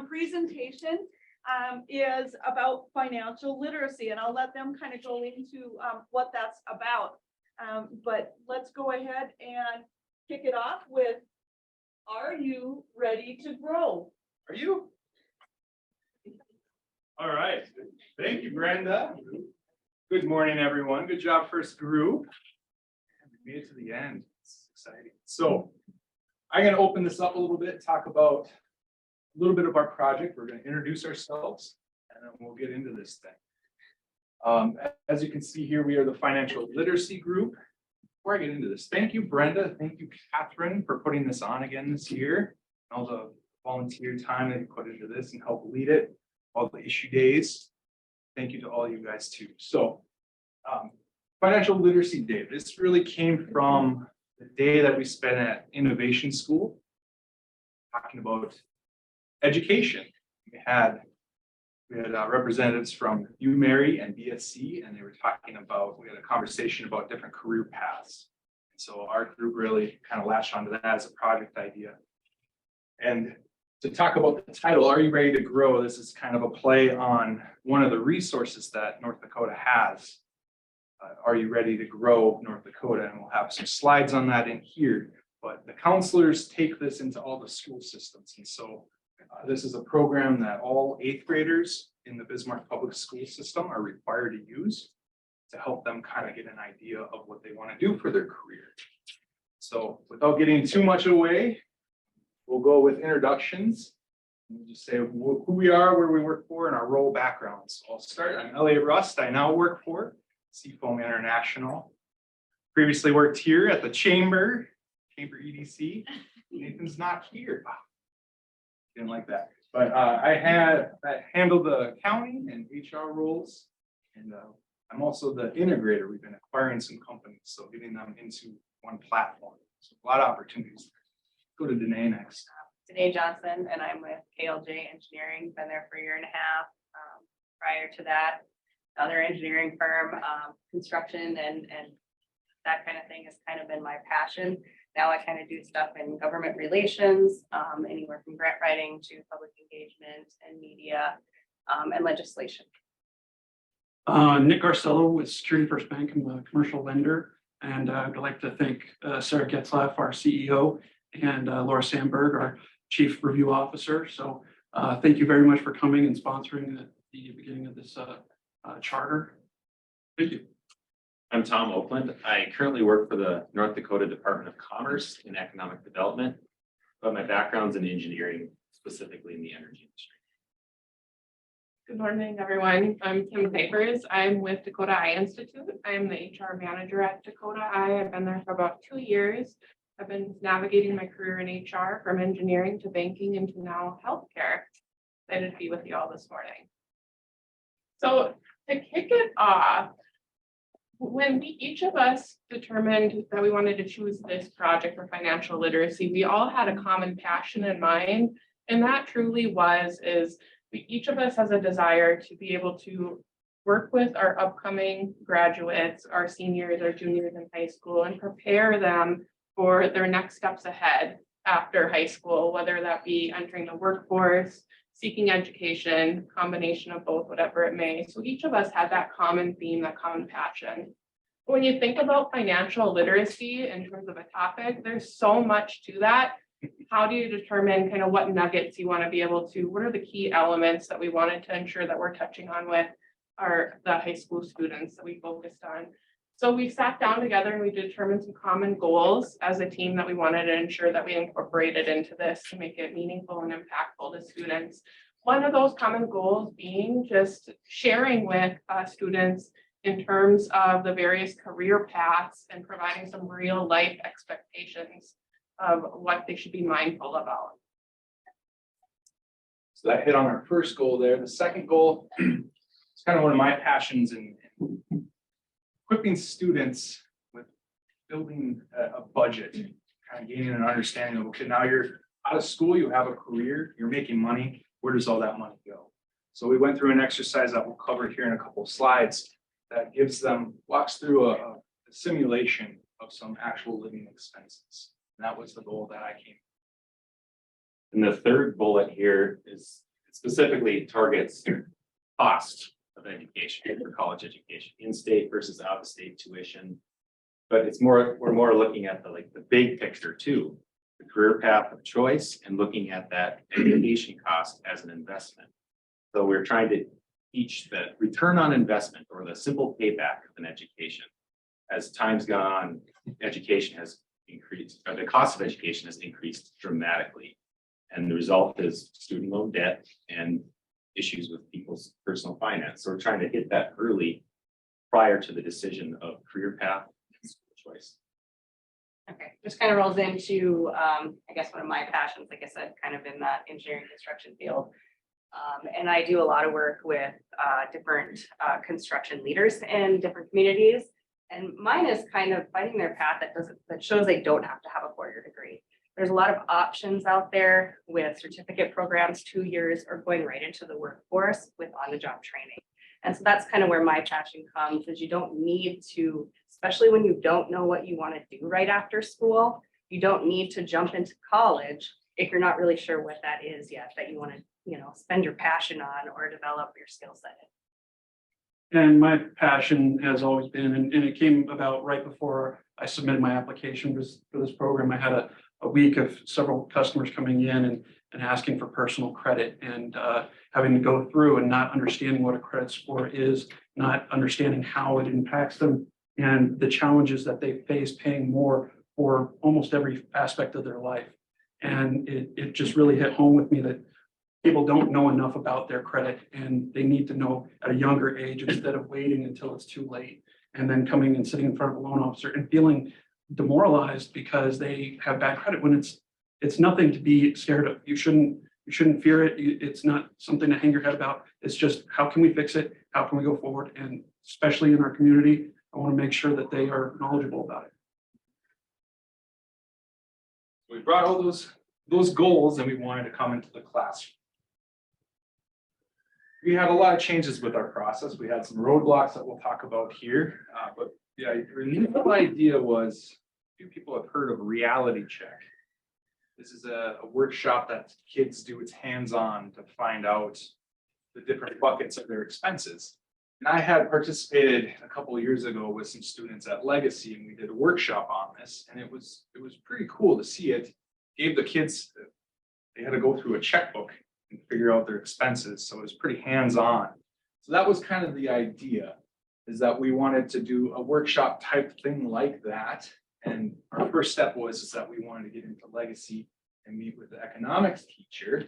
presentation is about financial literacy, and I'll let them kind of go into what that's about. But let's go ahead and kick it off with, are you ready to grow? Are you? All right. Thank you, Brenda. Good morning, everyone. Good job, first group. We made it to the end. It's exciting. So I'm going to open this up a little bit, talk about a little bit of our project. We're going to introduce ourselves, and then we'll get into this thing. As you can see here, we are the financial literacy group. Before I get into this, thank you, Brenda. Thank you, Catherine, for putting this on again this year. All the volunteer time that you put into this and help lead it, all the issue days. Thank you to all you guys too. So Financial Literacy Day. This really came from the day that we spent at Innovation School talking about education. We had representatives from UMary and BSC, and they were talking about, we had a conversation about different career paths. And so our group really kind of latched onto that as a project idea. And to talk about the title, Are You Ready to Grow? This is kind of a play on one of the resources that North Dakota has. Are you ready to grow, North Dakota? And we'll have some slides on that in here. But the counselors take this into all the school systems. And so this is a program that all 8th graders in the Bismarck Public School System are required to use to help them kind of get an idea of what they want to do for their career. So without getting too much away, we'll go with introductions. We'll just say who we are, where we work for, and our role backgrounds. So I'll start. I'm Elliot Rust. I now work for Seafoam International. Previously worked here at the Chamber EDC. Nathan's not here. Didn't like that. But I handled the accounting and HR roles. And I'm also the integrator. We've been acquiring some companies, so getting them into one platform. So a lot of opportunities. Go to Danae next. Danae Johnson, and I'm with KLJ Engineering, been there for a year and a half. Prior to that, another engineering firm, construction and that kind of thing has kind of been my passion. Now I kind of do stuff in government relations, anywhere from grant writing to public engagement and media and legislation. Nick Garcello with Security First Bank. I'm a commercial lender, and I'd like to thank Sarah Getzlaff, our CEO, and Laura Sandberg, our Chief Review Officer. So thank you very much for coming and sponsoring the beginning of this charter. Thank you. I'm Tom Oakland. I currently work for the North Dakota Department of Commerce in economic development, but my background's in engineering, specifically in the energy industry. Good morning, everyone. I'm Kim Papers. I'm with Dakota Eye Institute. I'm the HR manager at Dakota Eye. I've been there for about 2 years. I've been navigating my career in HR from engineering to banking into now healthcare. Excited to be with you all this morning. So to kick it off, when each of us determined that we wanted to choose this project for financial literacy, we all had a common passion in mind. And that truly each of us has a desire to be able to work with our upcoming graduates, our seniors, our juniors in high school, and prepare them for their next steps ahead after high school, whether that be entering the workforce, seeking education, combination of both, whatever it may. So each of us had that common theme, that common passion. When you think about financial literacy in terms of a topic, there's so much to that. How do you determine kind of what nuggets you want to be able to, what are the key elements that we wanted to ensure that we're touching on with the high school students that we focused on? So we sat down together and we determined some common goals as a team that we wanted to ensure that we incorporated into this to make it meaningful and impactful to students. One of those common goals being just sharing with students in terms of the various career paths and providing some real life expectations of what they should be mindful about. So that hit on our first goal there. The second goal is kind of one of my passions in equipping students with building a budget, kind of gaining an understanding of, okay, now you're out of school, you have a career, you're making money, where does all that money go? So we went through an exercise that we'll cover here in a couple of slides that walks through a simulation of some actual living expenses. And that was the goal that I came. And the third bullet here is specifically targets cost of education for college education, in-state versus out-of-state tuition. But it's more, we're more looking at the big picture too, the career path of choice and looking at that education cost as an investment. So we're trying to teach the return on investment or the simple payback of an education. As time's gone on, education has increased, or the cost of education has increased dramatically. And the result is student loan debt and issues with people's personal finance. So we're trying to hit that early prior to the decision of career path and school choice. Okay, just kind of rolls into, I guess, one of my passions, like I said, kind of in that engineering construction field. And I do a lot of work with different construction leaders in different communities. And mine is kind of finding their path that shows they don't have to have a 4-year degree. There's a lot of options out there with certificate programs, 2 years, or going right into the workforce with on-the-job training. And so that's kind of where my passion comes, is you don't need to, especially when you don't know what you want to do right after school, you don't need to jump into college if you're not really sure what that is yet, that you want to, spend your passion on or develop your skill set in. And my passion has always been, and it came about right before I submitted my application for this program. I had a week of several customers coming in and asking for personal credit and having to go through and not understanding what a credit score is, not understanding how it impacts them, and the challenges that they face paying more for almost every aspect of their life. And it just really hit home with me that people don't know enough about their credit, and they need to know at a younger age instead of waiting until it's too late and then coming and sitting in front of a loan officer and feeling demoralized because they have bad credit when it's nothing to be scared of. You shouldn't fear it. It's not something to hang your head about. It's just, how can we fix it? How can we go forward? And especially in our community, I want to make sure that they are knowledgeable about it. We brought all those goals and we wanted to come into the classroom. We had a lot of changes with our process. We had some roadblocks that we'll talk about here, but yeah, the initial idea was, few people have heard of reality check. This is a workshop that kids do. It's hands-on to find out the different buckets of their expenses. And I had participated a couple of years ago with some students at Legacy, and we did a workshop on this, and it was pretty cool to see it. Gave the kids, they had to go through a checkbook and figure out their expenses. So it was pretty hands-on. So that was kind of the idea, is that we wanted to do a workshop type thing like that. And our first step was that we wanted to get into Legacy and meet with the economics teacher. And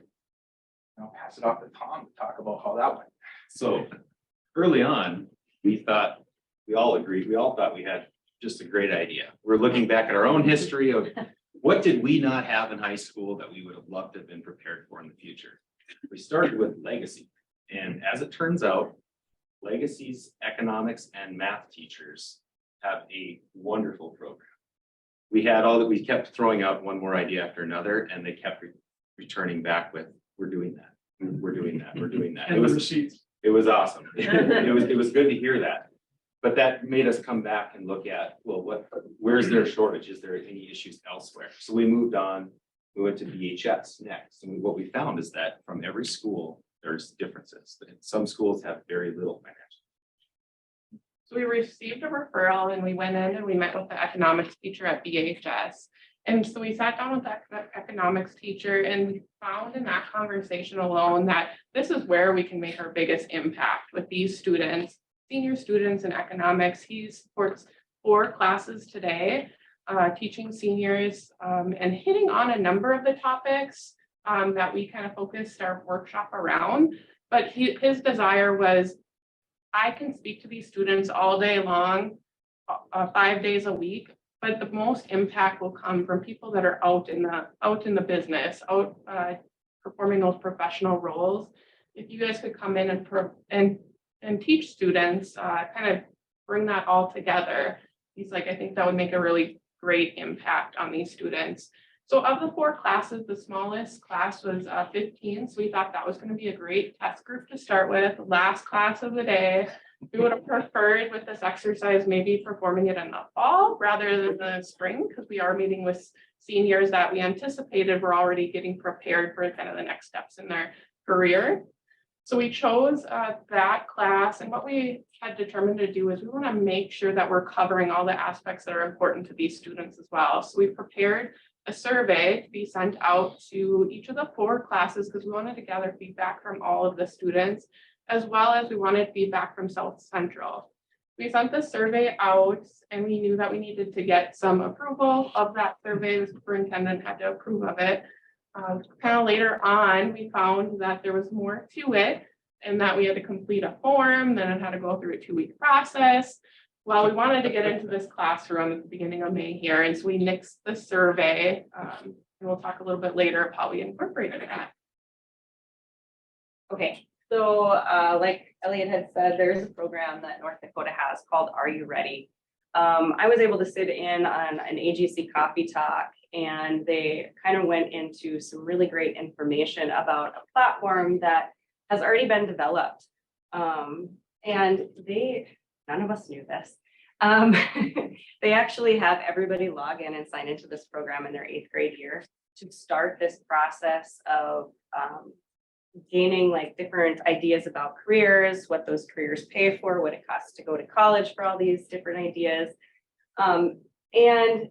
I'll pass it off to Tom to talk about how that went. So early on, we thought we all thought we had just a great idea. We're looking back at our own history of what did we not have in high school that we would have loved to have been prepared for in the future. We started with Legacy. And as it turns out, Legacy's economics and math teachers have a wonderful program. We kept throwing out one more idea after another, and they kept returning back with, we're doing that. We're doing that. We're doing that. And the receipts. It was awesome. It was good to hear that. But that made us come back and look at, well, where's their shortage? Is there any issues elsewhere? So we moved on. We went to BHS next. And what we found is that from every school, there's differences. Some schools have very little financial. So we received a referral and we went in and we met with the economics teacher at BHS. And so we sat down with that economics teacher and we found in that conversation alone that this is where we can make our biggest impact with these students, senior students in economics. He supports 4 classes today, teaching seniors and hitting on a number of the topics that we kind of focused our workshop around. But his desire was, I can speak to these students all day long, 5 days a week, but the most impact will come from people that are out in the business, performing those professional roles. If you guys could come in and teach students, kind of bring that all together. He's like, I think that would make a really great impact on these students. So of the 4 classes, the smallest class was 15. So we thought that was going to be a great test group to start with. Last class of the day, We would have preferred with this exercise, maybe performing it in the fall rather than the spring, because we are meeting with seniors that we anticipated were already getting prepared for kind of the next steps in their career. So we chose that class, and what we had determined to do is we want to make sure that we're covering all the aspects that are important to these students as well. So we prepared a survey to be sent out to each of the 4 classes because we wanted to gather feedback from all of the students, as well as we wanted feedback from South Central. We sent the survey out and we knew that we needed to get some approval of that survey. The superintendent had to approve of it. Kind of later on, we found that there was more to it and that we had to complete a form, then it had to go through a 2-week process. Well, we wanted to get into this classroom at the beginning of May here, and so we nixed the survey. And we'll talk a little bit later of how we incorporated that. Okay, so like Elliot had said, there's a program that North Dakota has called Are You Ready? I was able to sit in on an AGC coffee talk, and they kind of went into some really great information about a platform that has already been developed. And none of us knew this. They actually have everybody log in and sign into this program in their 8th grade year to start this process of gaining like different ideas about careers, what those careers pay for, what it costs to go to college for all these different ideas. And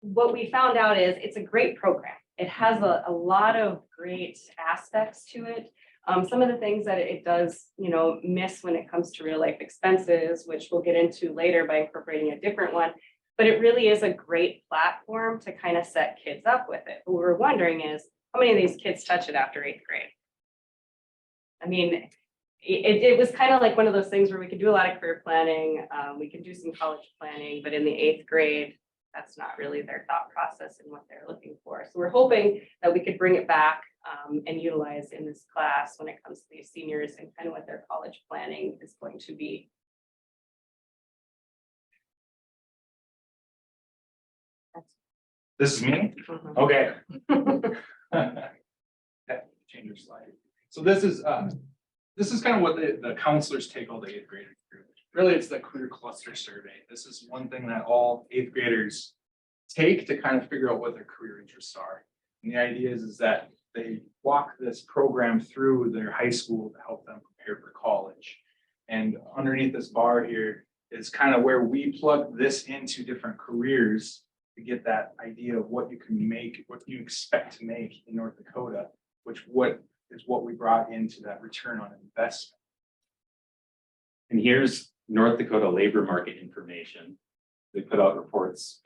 what we found out is it's a great program. It has a lot of great aspects to it. Some of the things that it does, miss when it comes to real life expenses, which we'll get into later by incorporating a different one. But it really is a great platform to kind of set kids up with it. What we're wondering is, how many of these kids touch it after 8th grade? I mean, it was kind of like one of those things where we could do a lot of career planning. We could do some college planning, but in the 8th grade, that's not really their thought process and what they're looking for. So we're hoping that we could bring it back and utilize in this class when it comes to these seniors and kind of what their college planning is going to be. This is me? Mhm. Okay. Change your slide. So this is kind of what the counselors take all the 8th graders through. Really, it's the career cluster survey. This is one thing that all 8th graders take to kind of figure out what their career interests are. And the idea is that they walk this program through their high school to help them prepare for college. And underneath this bar here is kind of where we plug this into different careers to get that idea of what you can make, what you expect to make in North Dakota, which is what we brought into that return on investment. And here's North Dakota labor market information. They put out reports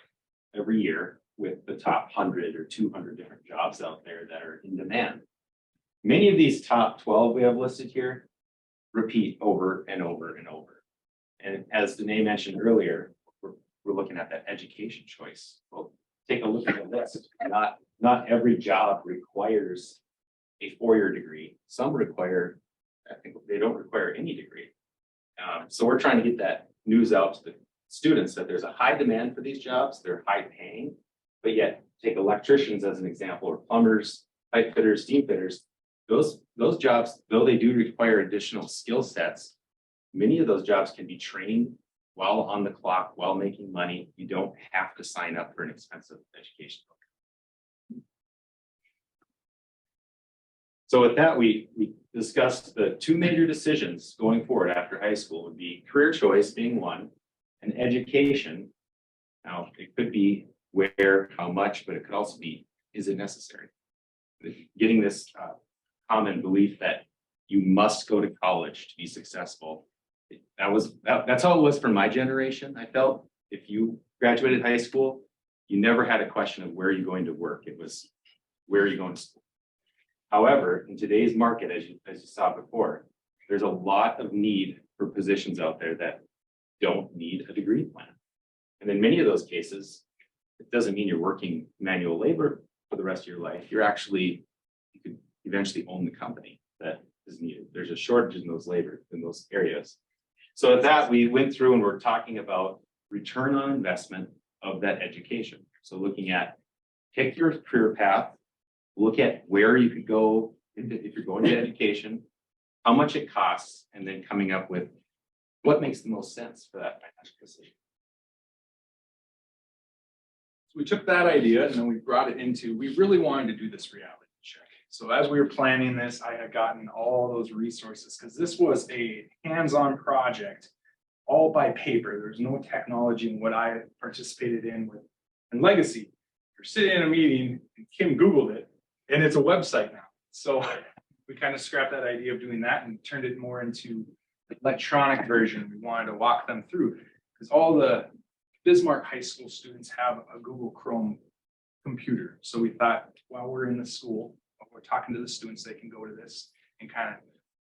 every year with the top 100 or 200 different jobs out there that are in demand. Many of these top 12 we have listed here repeat over and over and over. And as Danae mentioned earlier, we're looking at that education choice. Well, take a look at the list. Not every job requires a 4-year degree. Some require, I think they don't require any degree. So we're trying to get that news out to the students that there's a high demand for these jobs. They're high paying, but yet take electricians as an example, or plumbers, pipe fitters, steam fitters. Those jobs, though they do require additional skill sets, many of those jobs can be trained while on the clock, while making money. You don't have to sign up for an expensive education program. So with that, we discussed the 2 major decisions going forward after high school would be career choice being one, and education. Now, it could be where, how much, but it could also be, is it necessary? Getting this common belief that you must go to college to be successful. That's how it was for my generation. I felt if you graduated high school, you never had a question of where are you going to work. It was, where are you going to school? However, in today's market, as you saw before, there's a lot of need for positions out there that don't need a degree plan. And in many of those cases, it doesn't mean you're working manual labor for the rest of your life. You could eventually own the company that is needed. There's a shortage in those areas. So at that, we went through and we're talking about return on investment of that education. So looking at, pick your career path, look at where you could go if you're going to education, how much it costs, and then coming up with what makes the most sense for that financial decision. So we took that idea and then we brought it into, we really wanted to do this reality check. So as we were planning this, I had gotten all those resources because this was a hands-on project, all by paper. There's no technology in what I participated in with and Legacy. You're sitting in a meeting and Kim Googled it and it's a website now. So we kind of scrapped that idea of doing that and turned it more into the electronic version. We wanted to walk them through because all the Bismarck High School students have a Google Chrome computer. So we thought while we're in the school, while we're talking to the students, they can go to this and kind of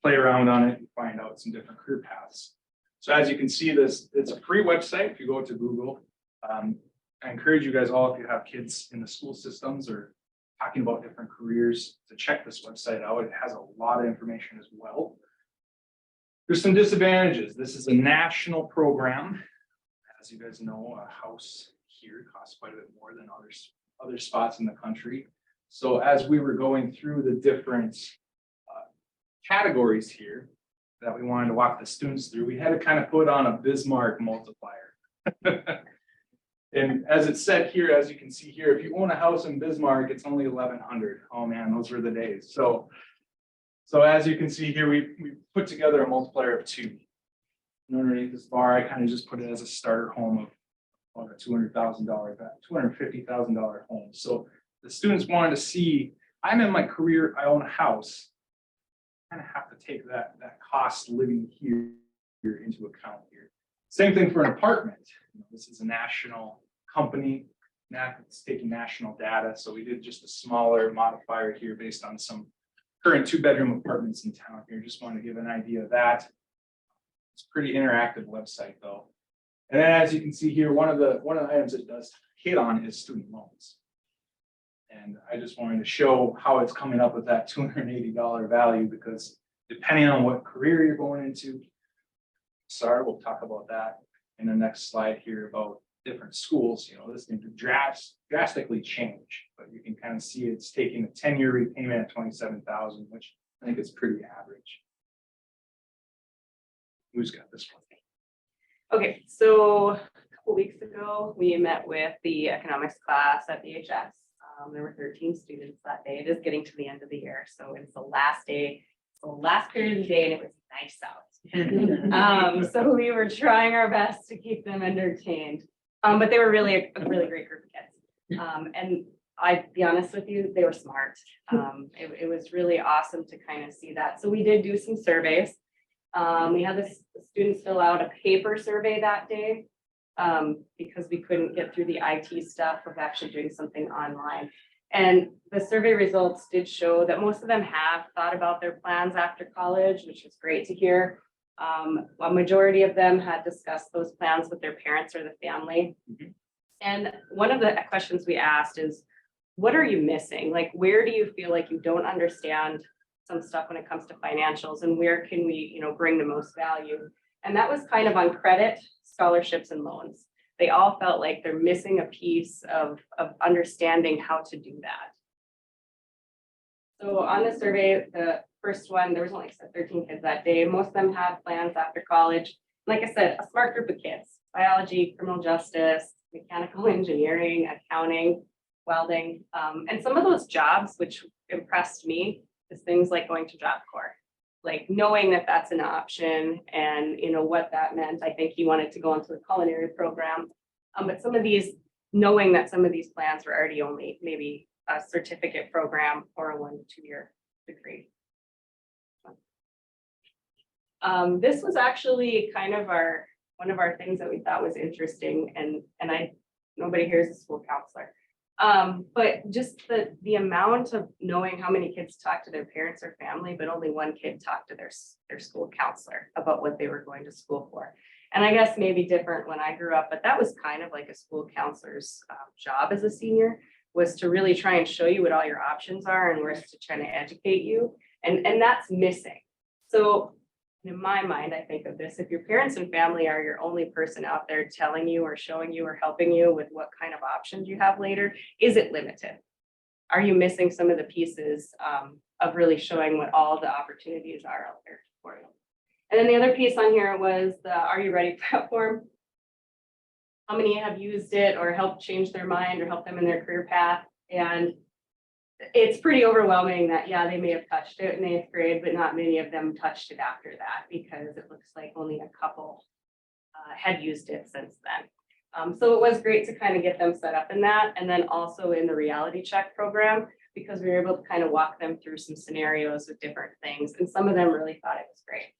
play around on it and find out some different career paths. So as you can see this, it's a free website. If you go to Google, I encourage you guys all, if you have kids in the school systems or talking about different careers, to check this website out. It has a lot of information as well. There's some disadvantages. This is a national program. As you guys know, a house here costs quite a bit more than other spots in the country. So as we were going through the different categories here that we wanted to walk the students through, we had to kind of put on a Bismarck multiplier. And as it said here, as you can see here, if you own a house in Bismarck, it's only 1,100. Oh man, those were the days. So as you can see here, we put together a multiplier of 2. And underneath this bar, I kind of just put it as a starter home of a $200,000, $250,000 home. So the students wanted to see, I'm in my career, I own a house. I kind of have to take that cost living here into account here. Same thing for an apartment. This is a national company. Now it's taking national data. So we did just a smaller modifier here based on some current 2-bedroom apartments in town here. Just wanted to give an idea of that. It's a pretty interactive website though. And then as you can see here, one of the items it does hit on is student loans. And I just wanted to show how it's coming up with that $280 value, because depending on what career you're going into, sorry, we'll talk about that in the next slide here about different schools. This can drastically change, but you can kind of see it's taking a 10-year repayment at $27,000, which I think is pretty average. Who's got this one? Okay, so a couple weeks ago, we met with the economics class at BHS. There were 13 students that day. It is getting to the end of the year, so it's the last day, the last period of the day, and it was nice out. So we were trying our best to keep them entertained, but they were really a really great group of kids. And I'd be honest with you, they were smart. It was really awesome to kind of see that. So we did do some surveys. We had the students fill out a paper survey that day because we couldn't get through the IT stuff of actually doing something online. And the survey results did show that most of them have thought about their plans after college, which is great to hear. A majority of them had discussed those plans with their parents or the family. Mm-hmm. And one of the questions we asked is, what are you missing? Like, where do you feel like you don't understand some stuff when it comes to financials, and where can we, bring the most value? And that was kind of on credit, scholarships, and loans. They all felt like they're missing a piece of understanding how to do that. So on the survey, the first one, there was only 13 kids that day. Most of them had plans after college. Like I said, a smart group of kids: biology, criminal justice, mechanical engineering, accounting, welding. And some of those jobs, which impressed me, is things like going to Job Corps, like knowing that that's an option and what that meant. I think he wanted to go into the culinary program, but some of these, knowing that some of these plans were already only maybe a certificate program or a 1 to 2 year degree. This was actually kind of one of our things that we thought was interesting, and nobody here is a school counselor. But just the amount of knowing how many kids talk to their parents or family, but only one kid talked to their school counselor about what they were going to school for. And I guess maybe different when I grew up, but that was kind of like a school counselor's job as a senior, was to really try and show you what all your options are and was to try to educate you. And that's missing. So in my mind, I think of this: if your parents and family are your only person out there telling you or showing you or helping you with what kind of options you have later, is it limited? Are you missing some of the pieces of really showing what all the opportunities are out there for you? And then the other piece on here was the Are You Ready platform. How many have used it or helped change their mind or help them in their career path? And it's pretty overwhelming that, yeah, they may have touched it in 8th grade, but not many of them touched it after that because it looks like only a couple had used it since then. So it was great to kind of get them set up in that, and then also in the reality check program, because we were able to kind of walk them through some scenarios with different things, and some of them really thought it was great.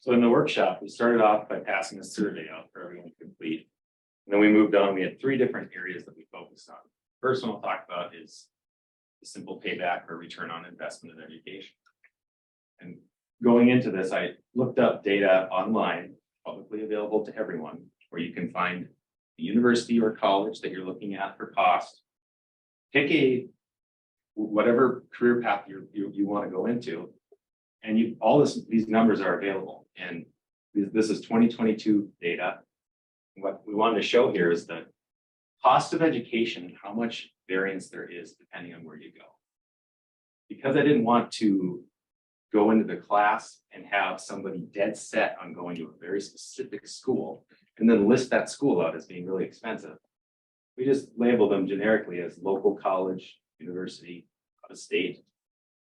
So in the workshop, we started off by passing a survey out for everyone to complete. And then we moved on. We had 3 different areas that we focused on. First one we'll talk about is the simple payback or return on investment in education. And going into this, I looked up data online, publicly available to everyone, where you can find the university or college that you're looking at for cost. Pick whatever career path you want to go into, and these numbers are available. And this is 2022 data. What we wanted to show here is the cost of education, how much variance there is depending on where you go. Because I didn't want to go into the class and have somebody dead set on going to a very specific school and then list that school out as being really expensive. We just labeled them generically as local college, university, out of state.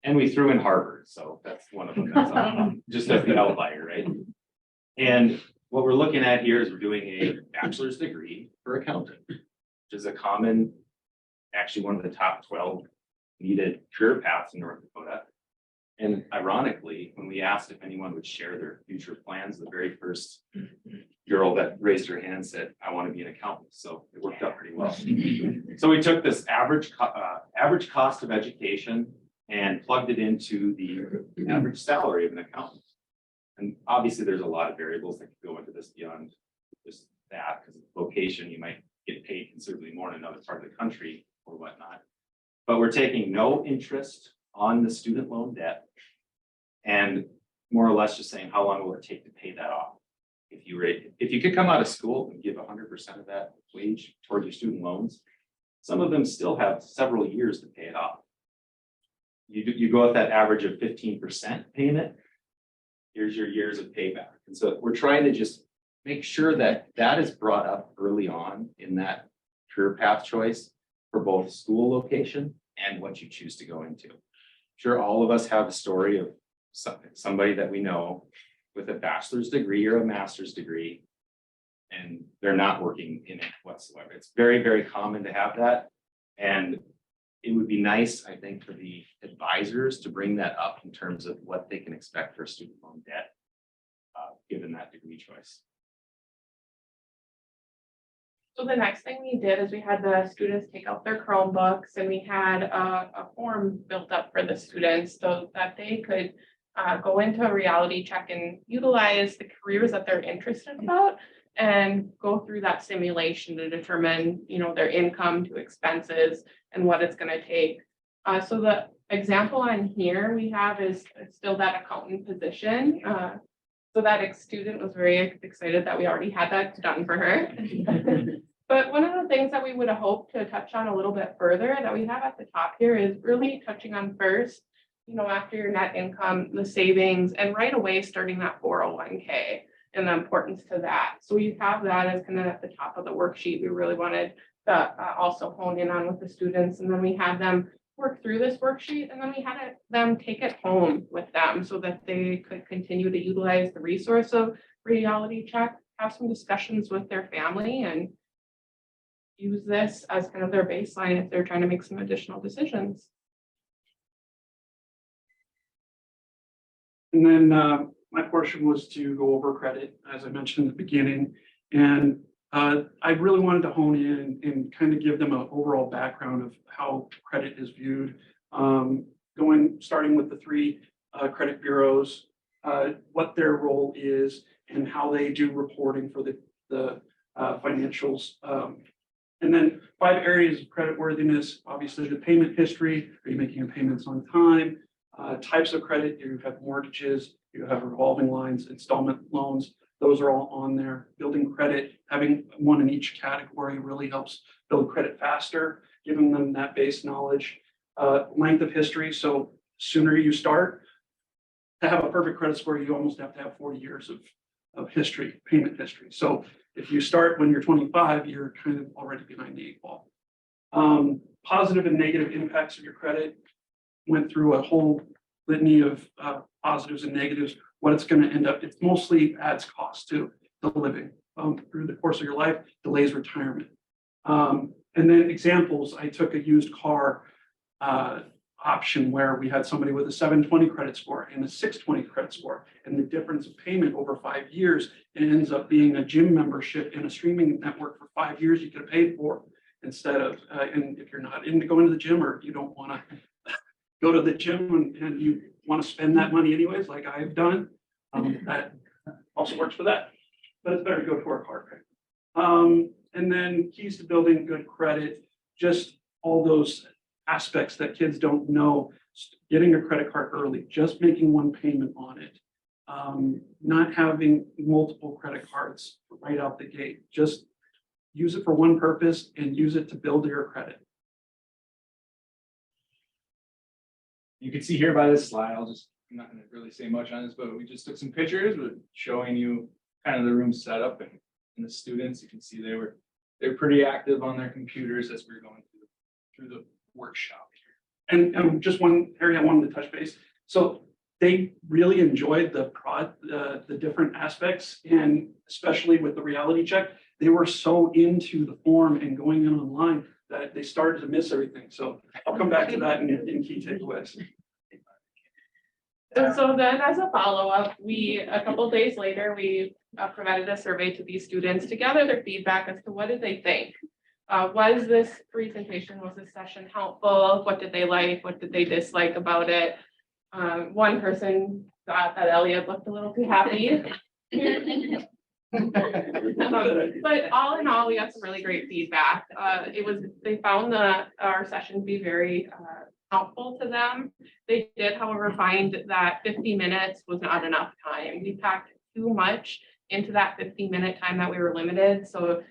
And we threw in Harvard. So that's one of them that's just as the outlier, right? And what we're looking at here is we're doing a bachelor's degree for accounting, which is a common, actually one of the top 12 needed career paths in North Dakota. And ironically, when we asked if anyone would share their future plans, the very first girl that raised her hand said, I want to be an accountant. So it worked out pretty well. So we took this average cost of education and plugged it into the average salary of an accountant. And obviously there's a lot of variables that could go into this beyond just that, because location, you might get paid considerably more in another part of the country or whatnot. But we're taking no interest on the student loan debt and more or less just saying, how long will it take to pay that off? If you could come out of school and give 100% of that wage towards your student loans, some of them still have several years to pay it off. You go with that average of 15% payment, here's your years of payback. And so we're trying to just make sure that that is brought up early on in that career path choice for both school location and what you choose to go into. Sure, all of us have a story of somebody that we know with a bachelor's degree or a master's degree, and they're not working in it whatsoever. It's very, very common to have that. And it would be nice, I think, for the advisors to bring that up in terms of what they can expect for student loan debt, given that degree choice. So the next thing we did is we had the students take out their Chromebooks, and we had a form built up for the students so that they could go into a reality check and utilize the careers that they're interested about and go through that simulation to determine, their income to expenses and what it's going to take. So the example on here we have is still that accountant position. So that student was very excited that we already had that done for her. But one of the things that we would have hoped to touch on a little bit further that we have at the top here is really touching on first, after your net income, the savings, and right away starting that 401k and the importance to that. So we have that as kind of at the top of the worksheet. We really wanted to also hone in on with the students, and then we had them work through this worksheet, and then we had them take it home with them so that they could continue to utilize the resource of reality check, have some discussions with their family, and use this as kind of their baseline if they're trying to make some additional decisions. And then my portion was to go over credit, as I mentioned in the beginning. And I really wanted to hone in and kind of give them an overall background of how credit is viewed, starting with the 3 credit bureaus, what their role is, and how they do reporting for the financials. And then 5 areas of creditworthiness, obviously the payment history, are you making your payments on time? Types of credit, you have mortgages, you have revolving lines, installment loans, those are all on there. Building credit, having one in each category really helps build credit faster, giving them that base knowledge. Length of history, so sooner you start, to have a perfect credit score, you almost have to have 40 years of history, payment history. So if you start when you're 25, you're kind of already behind the 8 ball. Positive and negative impacts of your credit, went through a whole litany of positives and negatives. What it's going to end up, it mostly adds cost to the living through the course of your life, delays retirement. And then examples, I took a used car option where we had somebody with a 720 credit score and a 620 credit score, and the difference of payment over 5 years, it ends up being a gym membership in a streaming network for 5 years you could have paid for instead of, and if you're not into going to the gym or you don't want to go to the gym and you want to spend that money anyways, like I've done, that also works for that, but it's better to go to our card rate. And then keys to building good credit, just all those aspects that kids don't know, getting a credit card early, just making one payment on it, not having multiple credit cards right out the gate, just use it for one purpose and use it to build your credit. You can see here by this slide, I'm not gonna really say much on this, but we just took some pictures with showing you kind of the room setup and the students. You can see they're pretty active on their computers as we're going through the workshop here. And just one area I wanted to touch base. So they really enjoyed the different aspects, and especially with the reality check, they were so into the form and going in online that they started to miss everything. So I'll come back to that in key takeaways. And so then as a follow-up, a couple days later, we provided a survey to these students to gather their feedback as to what did they think. Was this presentation, was this session helpful? What did they like? What did they dislike about it? One person thought that Elliot looked a little too happy. But all in all, we got some really great feedback. They found our session to be very helpful to them. They did, however, find that 50 minutes was not enough time. We packed too much into that 15-minute time that we were limited. So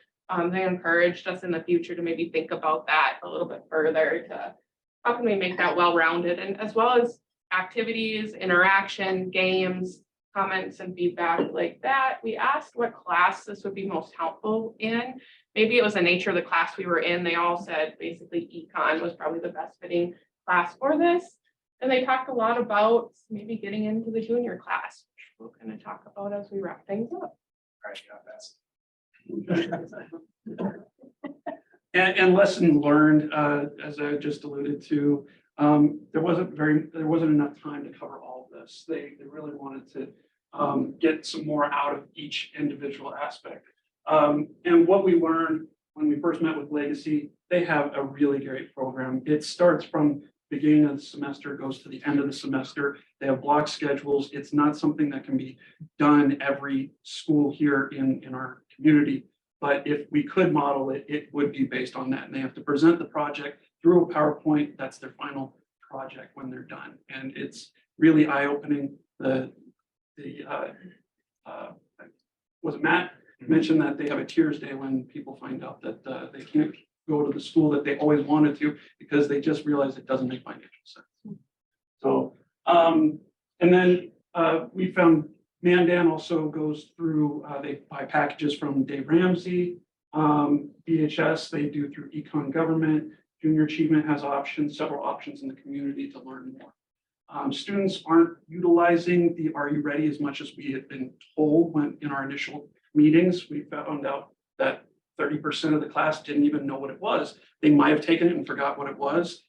they encouraged us in the future to maybe think about that a little bit further to how can we make that well-rounded, and as well as activities, interaction, games, comments and feedback like that. We asked what class this would be most helpful in. Maybe it was the nature of the class we were in. They all said basically econ was probably the best fitting class for this. And they talked a lot about maybe getting into the junior class, which we'll kind of talk about as we wrap things up. And lesson learned, as I just alluded to, there wasn't enough time to cover all of this. They really wanted to get some more out of each individual aspect. And what we learned when we first met with Legacy, they have a really great program. It starts from beginning of the semester, goes to the end of the semester. They have block schedules. It's not something that can be done every school here in our community. But if we could model it, it would be based on that. And they have to present the project through a PowerPoint. That's their final project when they're done. And it's really eye-opening. Was it Matt mentioned that they have a Tears Day when people find out that they can't go to the school that they always wanted to because they just realize it doesn't make financial sense. So, and then we found Mandan also goes through, they buy packages from Dave Ramsey, BHS, they do through Econ Government, Junior Achievement has options, several options in the community to learn more. Students aren't utilizing the Are You Ready as much as we had been told when in our initial meetings. We found out that 30% of the class didn't even know what it was. They might have taken it and forgot what it was.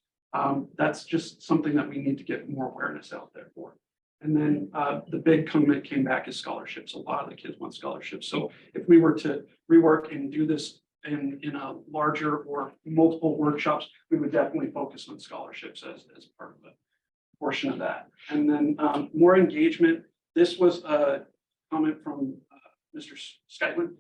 That's just something that we need to get more awareness out there for. And then the big comment came back is scholarships. A lot of the kids want scholarships. So if we were to rework and do this in a larger or multiple workshops, we would definitely focus on scholarships as part of a portion of that. And then more engagement. This was a comment from Mr. Skidman,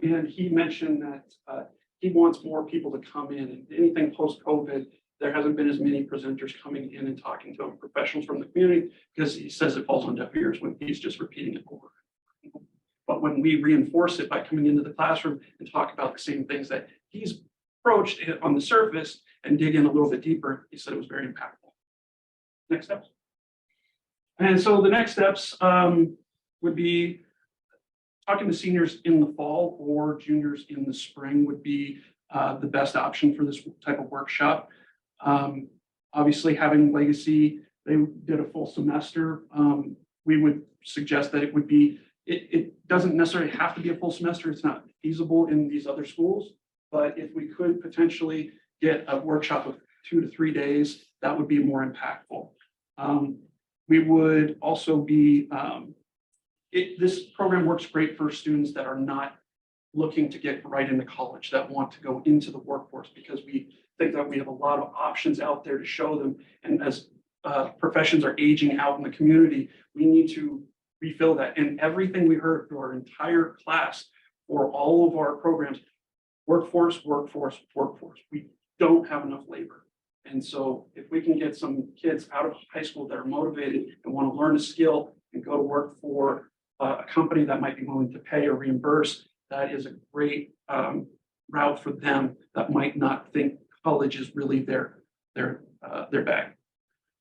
and he mentioned that he wants more people to come in, and anything post-COVID, there hasn't been as many presenters coming in and talking to professionals from the community because he says it falls on deaf ears when he's just repeating it over. But when we reinforce it by coming into the classroom and talk about the same things that he's approached on the surface and dig in a little bit deeper, he said it was very impactful. Next steps. And so the next steps would be talking to seniors in the fall or juniors in the spring would be the best option for this type of workshop. Obviously, having Legacy, they did a full semester. We would suggest that it would be, it doesn't necessarily have to be a full semester. It's not feasible in these other schools. But if we could potentially get a workshop of 2 to 3 days, that would be more impactful. We would also be, this program works great for students that are not looking to get right into college, that want to go into the workforce, because we think that we have a lot of options out there to show them. And as professions are aging out in the community, we need to refill that. And everything we heard through our entire class for all of our programs, workforce, workforce, workforce. We don't have enough labor. And so if we can get some kids out of high school that are motivated and want to learn a skill and go to work for a company that might be willing to pay or reimburse, that is a great route for them that might not think college is really their bag.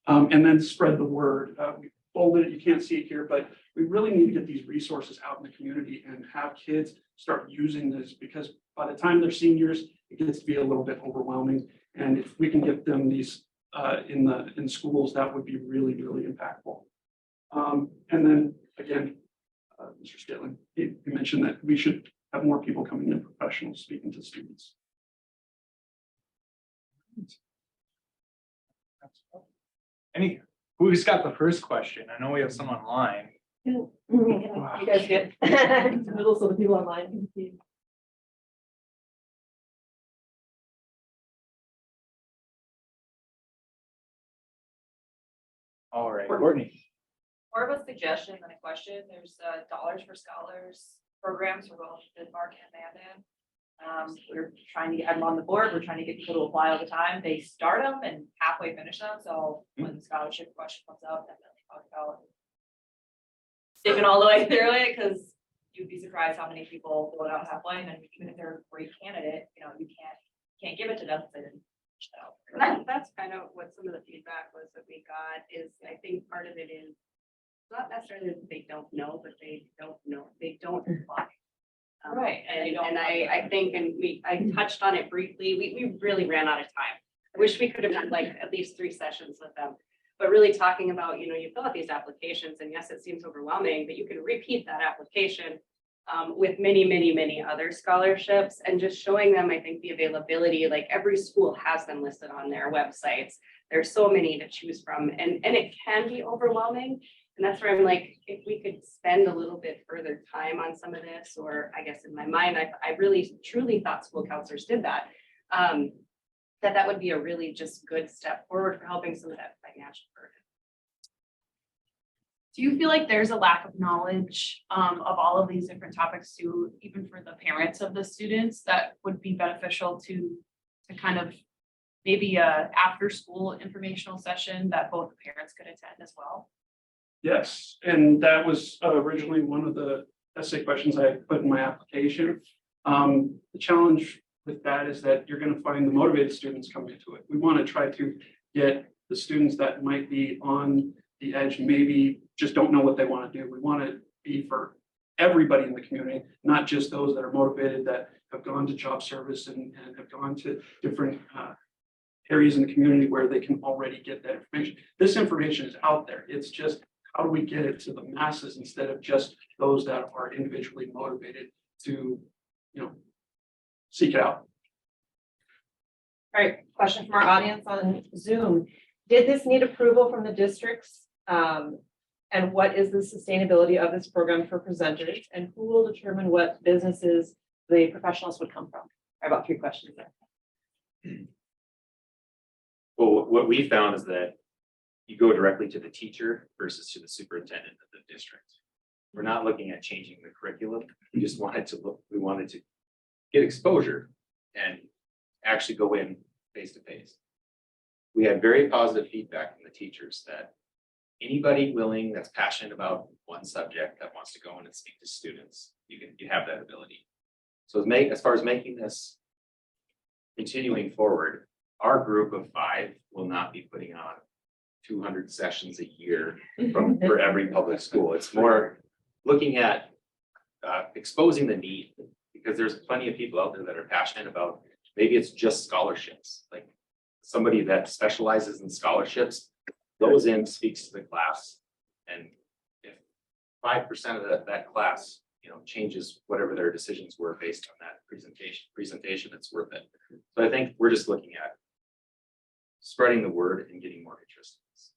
And then spread the word. We folded it, you can't see it here, but we really need to get these resources out in the community and have kids start using this, because by the time they're seniors, it gets to be a little bit overwhelming. And if we can get them these in schools, that would be really, really impactful. And then again, Mr. Stalin, he mentioned that we should have more people coming in, professionals speaking to students. Who's got the first question? I know we have some online. You guys get middle, so the people online can see. All right, Courtney. More of a suggestion than a question. There's Dollars for Scholars programs for both Denmark and Mandan. We're trying to get them on the board. We're trying to get people to apply all the time. They start them and halfway finish them. So when the scholarship question comes out, definitely talk about sticking all the way through it, because you'd be surprised how many people go out halfway, and even if they're a great candidate, you know, you can't give it to them if they didn't. That's kind of what some of the feedback was that we got, is I think part of it is not necessarily that they don't know, but they don't apply. Right, and they don't And I think, and I touched on it briefly, we really ran out of time. I wish we could have done like at least 3 sessions with them, but really talking about, you fill out these applications, and yes, it seems overwhelming, but you can repeat that application with many, many, many other scholarships, and just showing them, I think, the availability, like every school has them listed on their websites. There's so many to choose from, and it can be overwhelming. And that's where I'm like, if we could spend a little bit further time on some of this, or I guess in my mind, I really truly thought school counselors did that, that would be a really just good step forward for helping some of that financial burden. Do you feel like there's a lack of knowledge of all of these different topics too, even for the parents of the students, that would be beneficial to kind of maybe a after school informational session that both parents could attend as well? Yes, and that was originally one of the essay questions I put in my application. The challenge with that is that you're going to find the motivated students coming into it. We want to try to get the students that might be on the edge, maybe just don't know what they want to do. We want to be for everybody in the community, not just those that are motivated, that have gone to job service and have gone to different areas in the community where they can already get that information. This information is out there. It's just, how do we get it to the masses instead of just those that are individually motivated to, seek it out? All right, question from our audience on Zoom. Did this need approval from the districts? And what is the sustainability of this program for presenters? And who will determine what businesses the professionals would come from? I have about 3 questions there. Well, what we found is that you go directly to the teacher versus to the superintendent of the district. We're not looking at changing the curriculum. We just wanted to get exposure and actually go in face to face. We had very positive feedback from the teachers that anybody willing, that's passionate about one subject, that wants to go in and speak to students, you have that ability. So as far as making this continuing forward, our group of 5 will not be putting on 200 sessions a year for every public school. It's more looking at exposing the need, because there's plenty of people out there that are passionate about, maybe it's just scholarships, like somebody that specializes in scholarships goes in, speaks to the class, and if 5% of that class, changes whatever their decisions were based on that presentation, it's worth it. So I think we're just looking at spreading the word and getting more interest in this.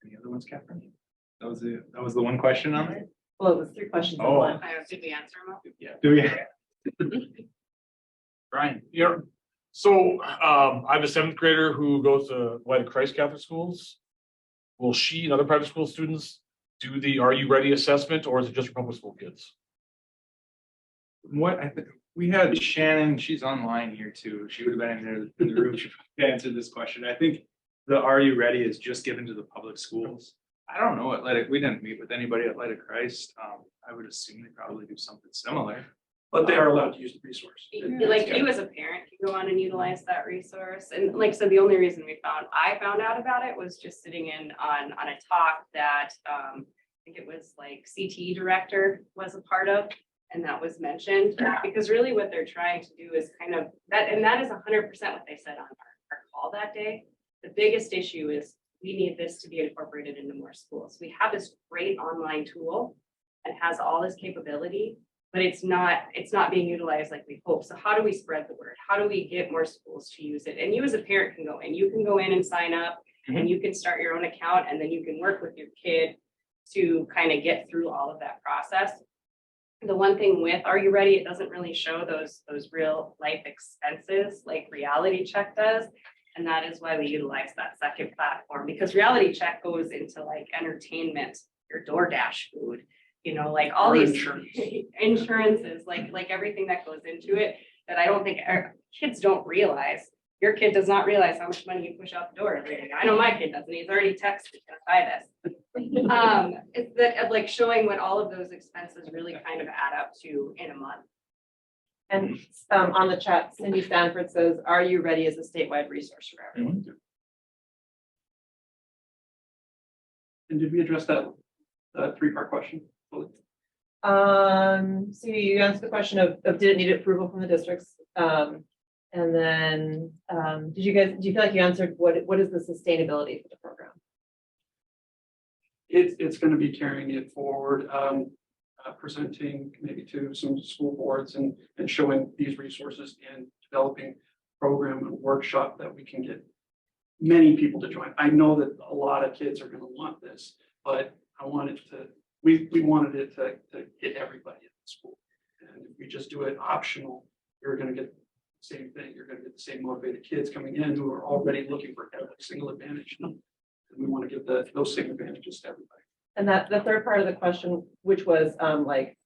Any other ones, Catherine? That was the one question on there? Well, it was 3 questions in Oh. one. Did we answer them all? Yeah. Do we? Brian? Yeah, so I have a 7th grader who goes to White Christ Catholic Schools. Will she and other private school students do the Are You Ready assessment, or is it just for public school kids? What I think we had Shannon, she's online here too. She would have been in there in the room to answer this question. I think the Are You Ready is just given to the public schools. I don't know Athletic. We didn't meet with anybody at Athletic Christ. I would assume they probably do something similar. But they are allowed to use the resource. Like you as a parent can go on and utilize that resource. And like I said, the only reason I found out about it was just sitting in on a talk that I think it was like CT director was a part of. And that was mentioned, because really what they're trying to do is kind of that, and that is 100% what they said on our call that day. The biggest issue is we need this to be incorporated into more schools. We have this great online tool and has all this capability, but it's not being utilized like we hope. So how do we spread the word? How do we get more schools to use it? And you as a parent can go in, and sign up and you can start your own account, and then you can work with your kid to kind of get through all of that process. The one thing with Are You Ready, it doesn't really show those real life expenses like Reality Check does. And that is why we utilize that second platform, because Reality Check goes into like entertainment, your DoorDash food, like all Or these insurance. insurances, like everything that goes into it, that I don't think our kids don't realize. Your kid does not realize how much money you push out the door every day. I know my kid doesn't. He's already texted, "Can I buy this?" It's that like showing what all of those expenses really kind of add up to in a month. And on the chat, Cindy Stanford says, Are You Ready is a statewide resource for everyone. And did we address that 3-part question? So you answered the question of did it need approval from the districts? And then do you feel like you answered what is the sustainability for the program? It's going to be carrying it forward, presenting maybe to some school boards and showing these resources and developing program and workshop that we can get many people to join. I know that a lot of kids are going to want this, but I wanted to, we wanted it to get everybody at the school. And if we just do it optional, you're going to get the same thing. You're going to get the same motivated kids coming in who are already looking for every single advantage. And we want to give those same advantages to everybody. And that the third part of the question, which was like,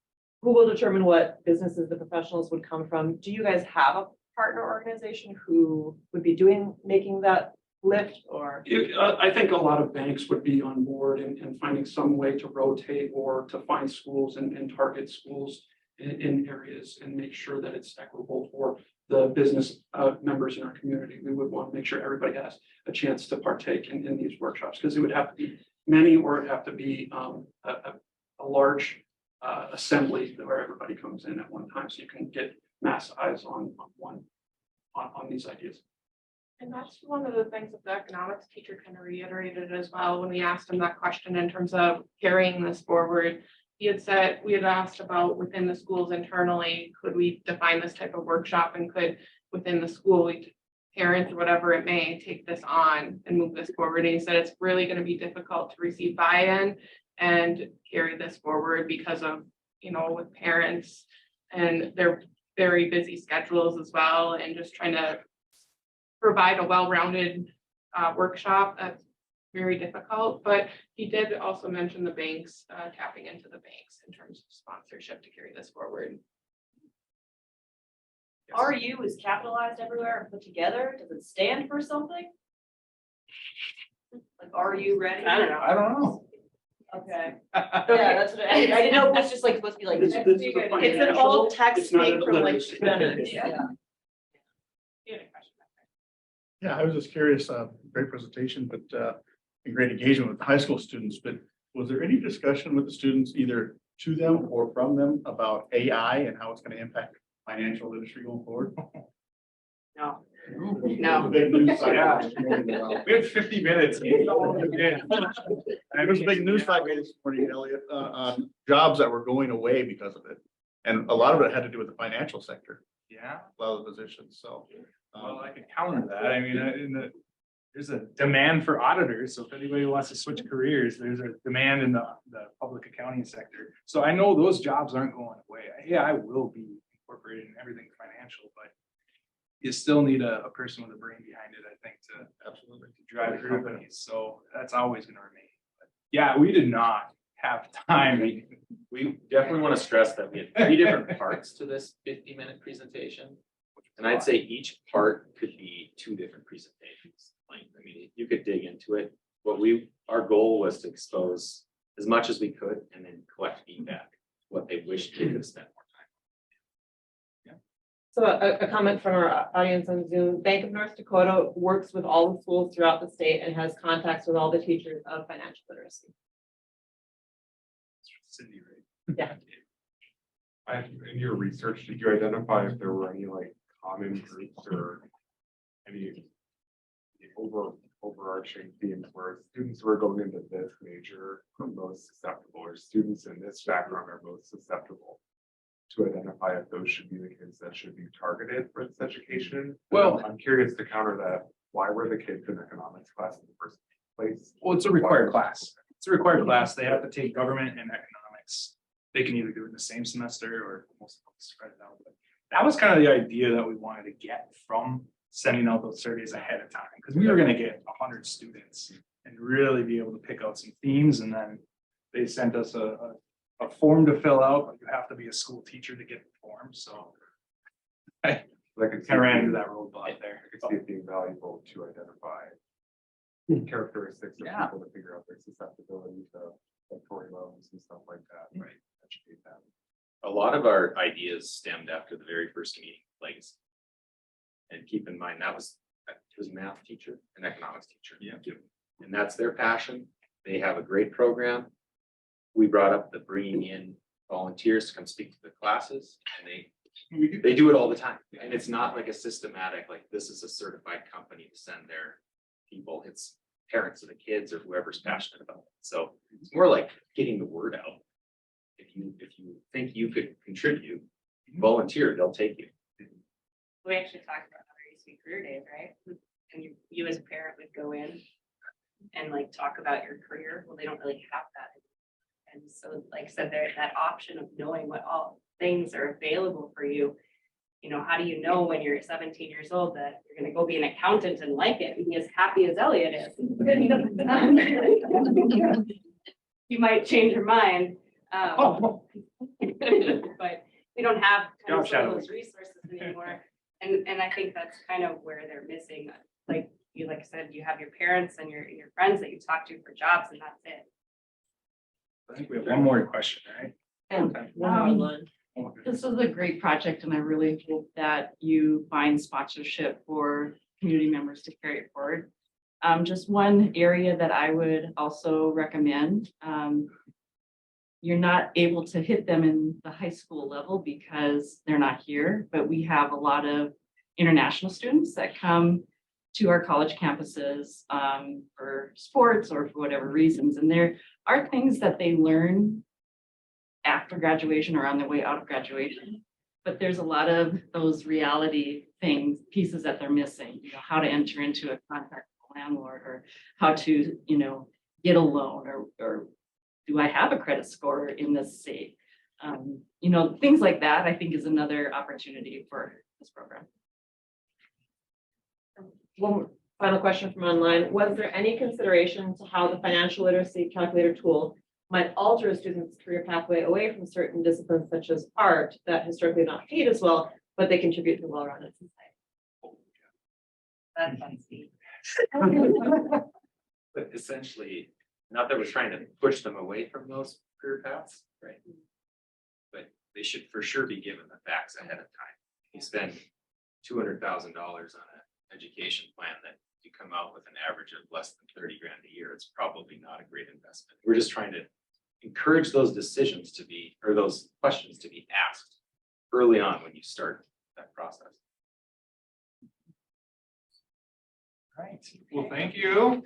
who will determine what businesses the professionals would come from? Do you guys have a partner organization who would be making that lift, or? I think a lot of banks would be on board and finding some way to rotate or to find schools and target schools in areas and make sure that it's equitable for the business members in our community. We would want to make sure everybody has a chance to partake in these workshops, because it would have to be many, or it'd have to be a large assembly where everybody comes in at one time, so you can get mass eyes on these ideas. And that's one of the things that the economics teacher kind of reiterated as well when we asked him that question in terms of carrying this forward. We had asked about within the schools internally, could we define this type of workshop, and could within the school, parents or whatever it may take this on and move this forward. And he said it's really going to be difficult to receive buy-in and carry this forward because of, with parents and their very busy schedules as well, and just trying to provide a well-rounded workshop. That's very difficult, but he did also mention the banks, tapping into the banks in terms of sponsorship to carry this forward. RU is capitalized everywhere and put together. Does it stand for something? Like, are you ready? I don't know. I don't know. Okay. Yeah, that's what I didn't know it was just like supposed to be like. This is a It's an financial- old text it's not made an from like illiteracy. minutes. Yeah. You had a question back there. Yeah, I was just curious, great presentation, but and great engagement with the high school students, but was there any discussion with the students, either to them or from them, about AI and how it's going to impact financial literacy going forward? No. No. Big news cycle this morning about- We have 50 minutes. There was a big news cycle this morning, Elliot, on jobs that were going away because of it. And a lot of it had to do with the financial sector, Yeah, a lot of the positions, so. well, I can counter that. I mean, there's a demand for auditors. So if anybody wants to switch careers, there's a demand in the public accounting sector. So I know those jobs aren't going away. Yeah, I will be incorporated in everything financial, but you still need a person with a brain behind it, I think, to Absolutely. drive companies. So that's always gonna remain. But yeah, we did not have time. We definitely want to stress that we had 3 different parts to this 50-minute presentation. And I'd say each part could be 2 different presentations. Like, I mean, you could dig into it. Our goal was to expose as much as we could and then collect feedback, what they wished they could have spent more time. So a comment from our audience on Zoom, Bank of North Dakota works with all the schools throughout the state and has contacts with all the teachers of financial literacy. Cindy, right? In your research, did you identify if there were any like common groups or any overarching themes where students who are going into this major are most susceptible, or students in this background are most susceptible, to identify if those should be the kids that should be targeted for this education? Well- I'm curious to counter that. Why were the kids in economics class in the first place? Well, it's a required class. It's a required class. They have to take government and economics. They can either do it in the same semester or most of them spread it out. But that was kind of the idea that we wanted to get from sending out those surveys ahead of time, because we were gonna get 100 students and really be able to pick out some themes. And then they sent us a form to fill out, but you have to be a school teacher to get the form. So I could see I ran it into being- that roadblock there. I could see it being valuable to identify characteristics of Yeah. people to figure out their susceptibility to predatory loans and stuff like that. Right. Educate them. A lot of our ideas stemmed after the very first meeting, legacy. And keep in mind, it was a math teacher, an economics teacher. Yeah. And that's their passion. They have a great program. We brought up the bringing in volunteers to come speak to the classes, and they do it all the time. And it's not like a systematic, like this is a certified company to send their people. It's parents of the kids or whoever's passionate about it. So it's more like getting the word out. If you think you could contribute, volunteer, they'll take you. We actually talked about how there used to be career days, right? And you as a parent would go in and like talk about your career. Well, they don't really have that. And so, like I said, there's that option of knowing what all things are available for you. You know, how do you know when you're 17 years old that you're gonna go be an accountant and like it and be as happy as Elliot is? You might change your mind. But we don't have kind of some of those resources anymore. And I think that's kind of where they're missing, like I said, you have your parents and your friends that you talk to for jobs, and that's it. I think we have one more question, right? This is a great project and I really hope that you find sponsorship for community members to carry it forward. Just one area that I would also recommend. You're not able to hit them in the high school level because they're not here, but we have a lot of international students that come to our college campuses for sports or for whatever reasons. And there are things that they learn after graduation or on their way out of graduation. But there's a lot of those reality things, pieces that they're missing, you know, how to enter into a contract with a landlord or how to, you know, get a loan or do I have a credit score in this state? You know, things like that, I think is another opportunity for this program. One final question from online. Was there any consideration to how the financial literacy calculator tool might alter a student's career pathway away from certain disciplines such as art that historically are not paid as well, but they contribute to well-rounded society? That's fun, Steve. But essentially, Not that we're trying to push them away from those career paths, right? But they should for sure be given the facts ahead of time. You spend $200,000 on an education plan that you come out with an average of less than 30 grand a year, it's probably not a great investment. We're just trying to encourage those decisions to be, or those questions to be asked early on when you start that process. All right, well, thank you.